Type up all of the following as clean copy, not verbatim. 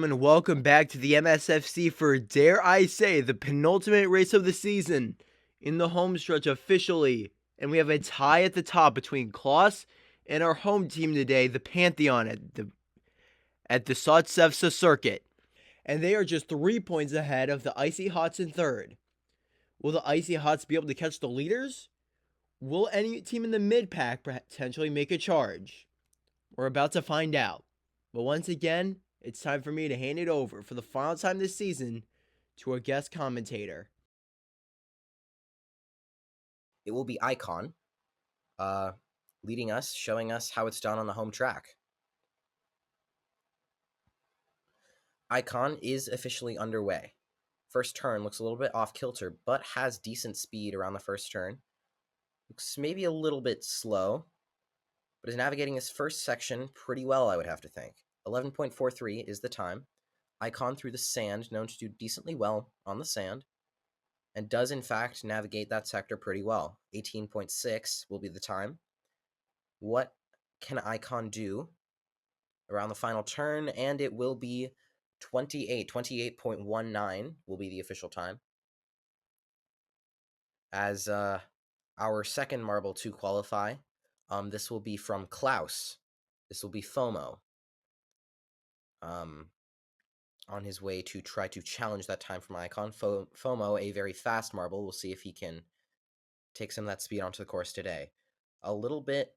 gentlemen, welcome back to the MSFC for, dare I say, the penultimate race of the season in the home stretch officially. And we have a tie at the top between Klaus and our home team today, the Pantheon at the Sotsevsa Circuit. And they are just 3 points ahead of the Icy Hots in third. Will the Icy Hots be able to catch the leaders? Will any team in the mid-pack potentially make a charge? We're about to find out. But once again, it's time for me to hand it over for the final time this season to our guest commentator. It will be Icon, leading us, showing us how it's done on the home track. Icon is officially underway. First turn looks a little bit off kilter, but has decent speed around the first turn. Looks maybe a little bit slow, but is navigating his first section pretty well, I would have to think. 11.43 is the time. Icon through the sand, known to do decently well on the sand, and does in fact navigate that sector pretty well. 18.6 will be the time. What can Icon do around the final turn? And it will be 28.19 will be the official time. As our second marble to qualify, this will be from Klaus. This will be FOMO. On his way to try to challenge that time from Icon. FOMO, a very fast marble. We'll see if he can take some of that speed onto the course today. A little bit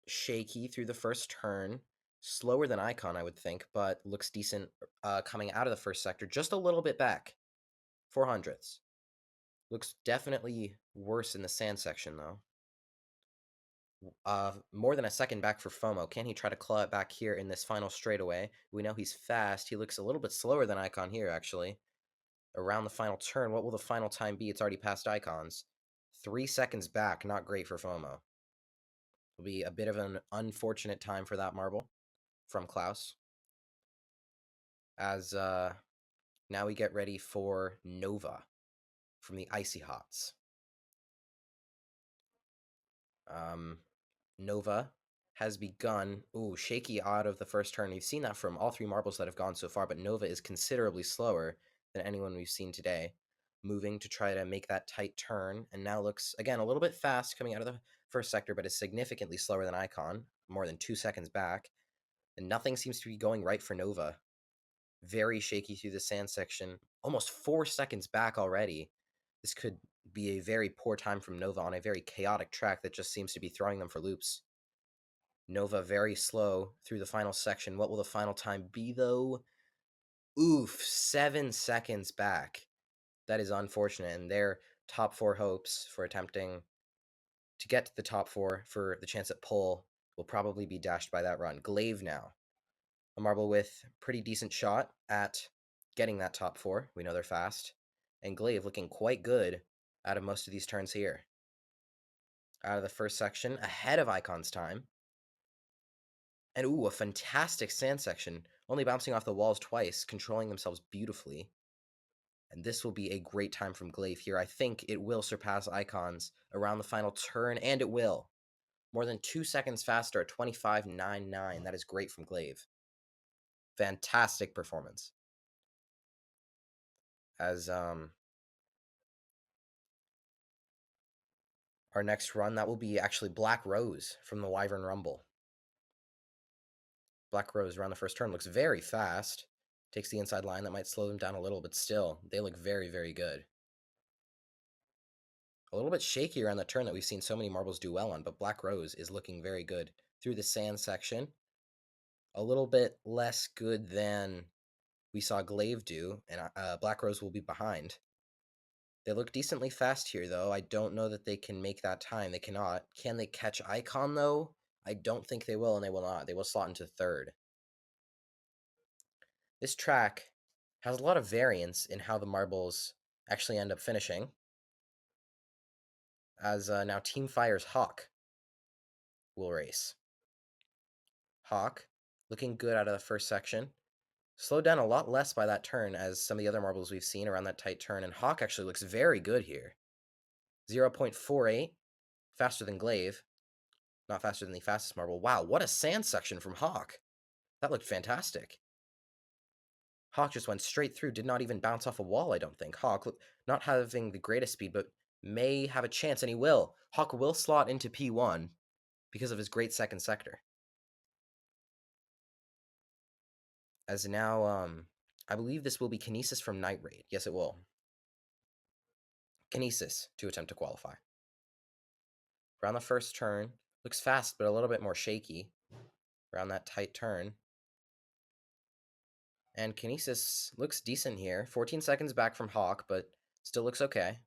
shaky through the first turn. Slower than Icon, I would think, but looks decent coming out of the first sector. Just a little bit back. 400ths. Looks definitely worse in the sand section, though. More than a second back for FOMO. Can he try to claw it back here in this final straightaway? We know he's fast. He looks a little bit slower than Icon here, actually. Around the final turn, what will the final time be? It's already past Icon's. 3 seconds back, not great for FOMO. Will be a bit of an unfortunate time for that marble from Klaus. As now we get ready for Nova from the Icy Hots. Nova has begun, shaky out of the first turn. We've seen that from all 3 marbles that have gone so far, but Nova is considerably slower than anyone we've seen today. Moving to try to make that tight turn, and now looks, again, a little bit fast coming out of the first sector, but is significantly slower than Icon, more than 2 seconds back, and nothing seems to be going right for Nova. Very shaky through the sand section, almost 4 seconds back already. This could be a very poor time from Nova on a very chaotic track that just seems to be throwing them for loops. Nova very slow through the final section. What will the final time be, though? 7 seconds back. That is unfortunate, and their top 4 hopes for attempting to get to the top 4 for the chance at pole will probably be dashed by that run. Glaive now. A marble with pretty decent shot at getting that top 4. We know they're fast. And Glaive looking quite good out of most of these turns here. Out of the first section, ahead of Icon's time. And a fantastic sand section, only bouncing off the walls twice, controlling themselves beautifully. And this will be a great time from Glaive here. I think it will surpass Icon's around the final turn, and it will. More than 2 seconds faster at 25.99. That is great from Glaive. Fantastic performance. As our next run, that will be actually Black Rose from the Wyvern Rumble. Black Rose around the first turn looks very fast. Takes the inside line. That might slow them down a little, but still, they look very, very good. A little bit shaky around the turn that we've seen so many marbles do well on, but Black Rose is looking very good through the sand section. A little bit less good than we saw Glaive do, and Black Rose will be behind. They look decently fast here, though. I don't know that they can make that time. They cannot. Can they catch Icon, though? I don't think they will, and they will not. They will slot into third. This track has a lot of variance in how the marbles actually end up finishing. As now Team Fire's Hawk will race. Hawk looking good out of the first section. Slowed down a lot less by that turn as some of the other marbles we've seen around that tight turn, and Hawk actually looks very good here. 0.48, faster than Glaive. Not faster than the fastest marble. Wow, what a sand section from Hawk. That looked fantastic. Hawk just went straight through, did not even bounce off a wall, I don't think. Hawk, not having the greatest speed, but may have a chance, and he will. Hawk will slot into P1 because of his great second sector. As now, I believe this will be Kinesis from Night Raid. Yes, it will. Kinesis to attempt to qualify. Around the first turn, looks fast, but a little bit more shaky. Around that tight turn. And Kinesis looks decent here. 14 seconds back from Hawk, but still looks okay.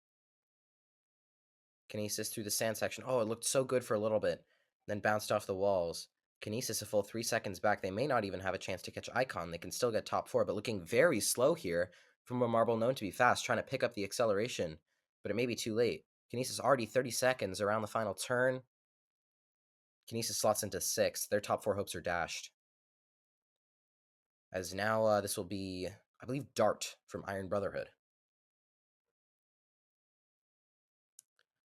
Kinesis through the sand section. Oh, it looked so good for a little bit. Then bounced off the walls. Kinesis a full 3 seconds back. They may not even have a chance to catch Icon. They can still get top 4, but looking very slow here from a marble known to be fast, trying to pick up the acceleration, but it may be too late. Kinesis already 30 seconds around the final turn. Kinesis slots into 6th. Their top 4 hopes are dashed. As now, this will be, I believe, Dart from Iron Brotherhood.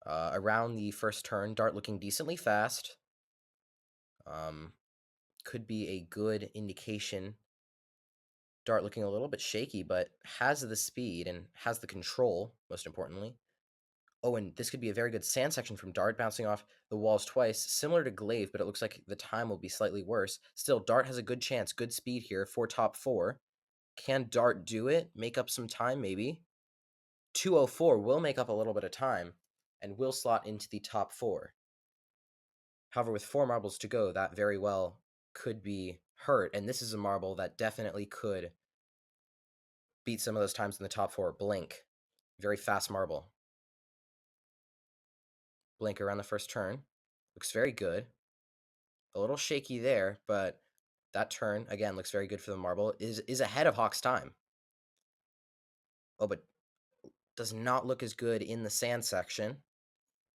Around the first turn, Dart looking decently fast. Could be a good indication. Dart looking a little bit shaky, but has the speed and has the control, most importantly. Oh, and this could be a very good sand section from Dart, bouncing off the walls twice, similar to Glaive, but it looks like the time will be slightly worse. Still, Dart has a good chance, good speed here for top 4. Can Dart do it? Make up some time, maybe? 2:04 will make up a little bit of time, and will slot into the top 4. However, with 4 marbles to go, that very well could be hurt, and this is a marble that definitely could beat some of those times in the top 4. Blink. Very fast marble. Blink around the first turn. Looks very good. A little shaky there, but that turn, again, looks very good for the marble. Is ahead of Hawk's time. Oh, but does not look as good in the sand section.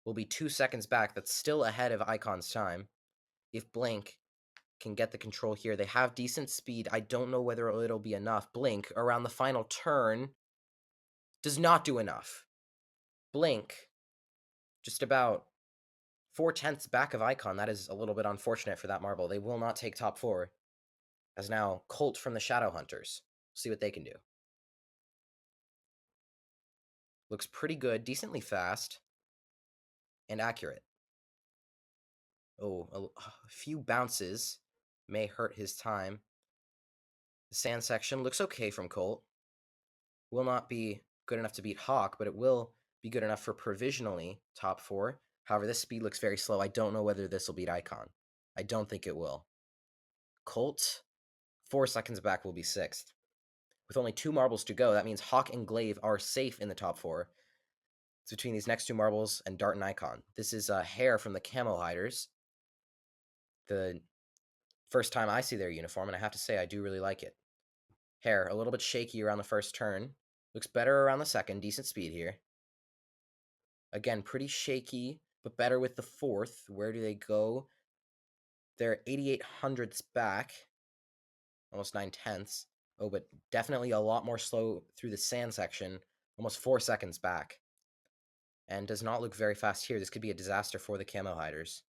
Will be 2 seconds back. That's still ahead of Icon's time. If Blink can get the control here, they have decent speed. I don't know whether it'll be enough. Blink around the final turn does not do enough. Blink just about 4/10 back of Icon. That is a little bit unfortunate for that marble. They will not take top 4. As now Colt from the Shadow Hunters. See what they can do. Looks pretty good, decently fast, and accurate. Oh, a few bounces may hurt his time. The sand section looks okay from Colt. Will not be good enough to beat Hawk, but it will be good enough for provisionally top 4. However, this speed looks very slow. I don't know whether this will beat Icon. I don't think it will. Colt, 4 seconds back, will be 6th. With only 2 marbles to go, that means Hawk and Glaive are safe in the top 4. It's between these next 2 marbles and Dart and Icon. This is Hair from the Camo Hiders. The first time I see their uniform, and I have to say I do really like it. Hair, a little bit shaky around the first turn. Looks better around the second. Decent speed here. Again, pretty shaky, but better with the 4th. Where do they go? They're 8800ths back. Almost 9/10. Oh, but definitely a lot more slow through the sand section. Almost 4 seconds back. And does not look very fast here. This could be a disaster for the Camo Hiders.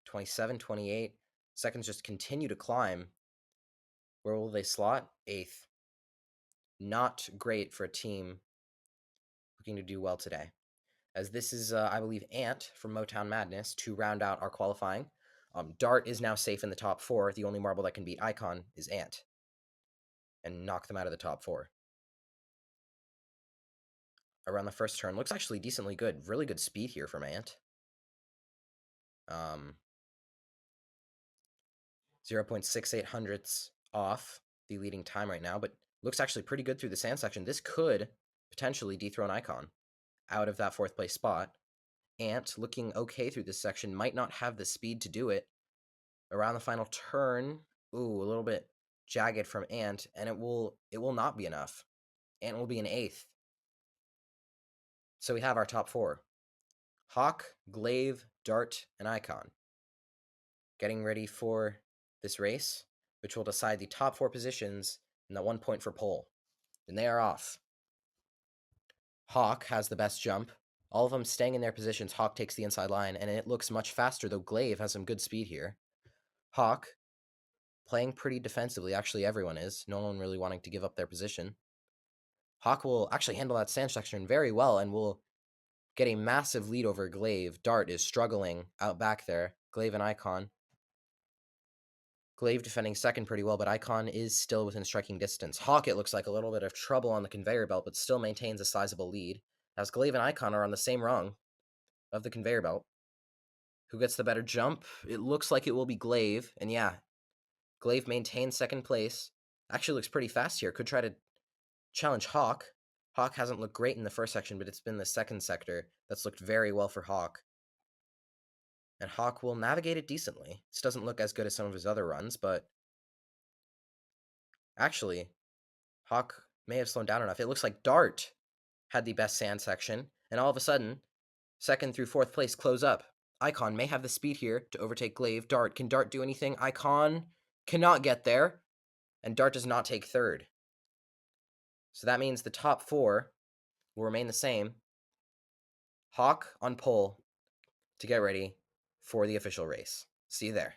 27, 28. Seconds just continue to climb. Where will they slot? 8th. Not great for a team looking to do well today. As this is, I believe, Ant from Motown Madness to round out our qualifying. Dart is now safe in the top 4. The only marble that can beat Icon is Ant. And knock them out of the top 4. Around the first turn. Looks actually decently good. Really good speed here from Ant. 0.68 hundredths off the leading time right now, but looks actually pretty good through the sand section. This could potentially dethrone Icon out of that 4th place spot. Ant looking okay through this section. Might not have the speed to do it. Around the final turn, ooh, a little bit jagged from Ant, and it will not be enough. Ant will be in 8th. So we have our top 4. Hawk, Glaive, Dart, and Icon. Getting ready for this race, which will decide the top 4 positions and the 1 point for pole. And they are off. Hawk has the best jump. All of them staying in their positions. Hawk takes the inside line, and it looks much faster, though Glaive has some good speed here. Hawk playing pretty defensively. Actually, everyone is. No one really wanting to give up their position. Hawk will actually handle that sand section very well and will get a massive lead over Glaive. Dart is struggling out back there. Glaive and Icon. Glaive defending second pretty well, but Icon is still within striking distance. Hawk, it looks like a little bit of trouble on the conveyor belt, but still maintains a sizable lead, as Glaive and Icon are on the same rung of the conveyor belt. Who gets the better jump? It looks like it will be Glaive, and yeah, Glaive maintains second place. Actually looks pretty fast here. Could try to challenge Hawk. Hawk hasn't looked great in the first section, but it's been the second sector that's looked very well for Hawk. And Hawk will navigate it decently. This doesn't look as good as some of his other runs, but actually, Hawk may have slowed down enough. It looks like Dart had the best sand section, and all of a sudden, second through fourth place close up. Icon may have the speed here to overtake Glaive. Dart, can Dart do anything? Icon cannot get there, and Dart does not take third. So that means the top four will remain the same. Hawk on pole to get ready for the official race. See you there.